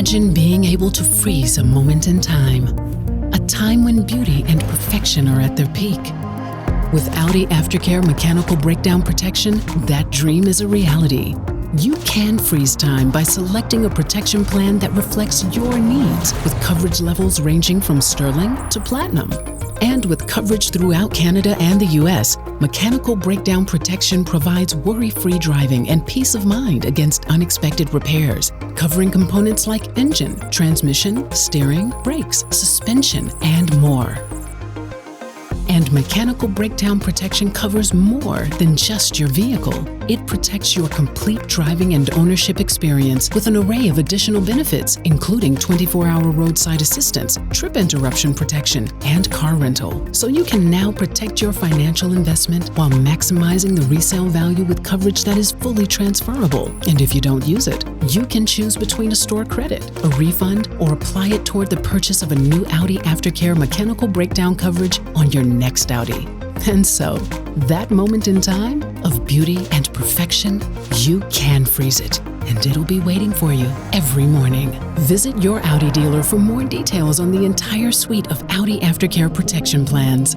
Imagine being able to freeze a moment in time. A time when beauty and perfection are at their peak. With Audi Aftercare Mechanical Breakdown Protection, that dream is a reality. You can freeze time by selecting a protection plan that reflects your needs, with coverage levels ranging from sterling to platinum. And with coverage throughout Canada and the US, Mechanical Breakdown Protection provides worry-free driving and peace of mind against unexpected repairs, covering components like engine, transmission, steering, brakes, suspension, and more. And Mechanical Breakdown Protection covers more than just your vehicle. It protects your complete driving and ownership experience with an array of additional benefits, including 24-hour roadside assistance, trip interruption protection, and car rental. So you can now protect your financial investment while maximizing the resale value with coverage that is fully transferable. And if you don't use it, you can choose between a store credit, a refund, or apply it toward the purchase of a new Audi Aftercare Mechanical Breakdown coverage on your next Audi. And so, that moment in time of beauty and perfection, you can freeze it, and it'll be waiting for you every morning. Visit your Audi dealer for more details on the entire suite of Audi Aftercare protection plans.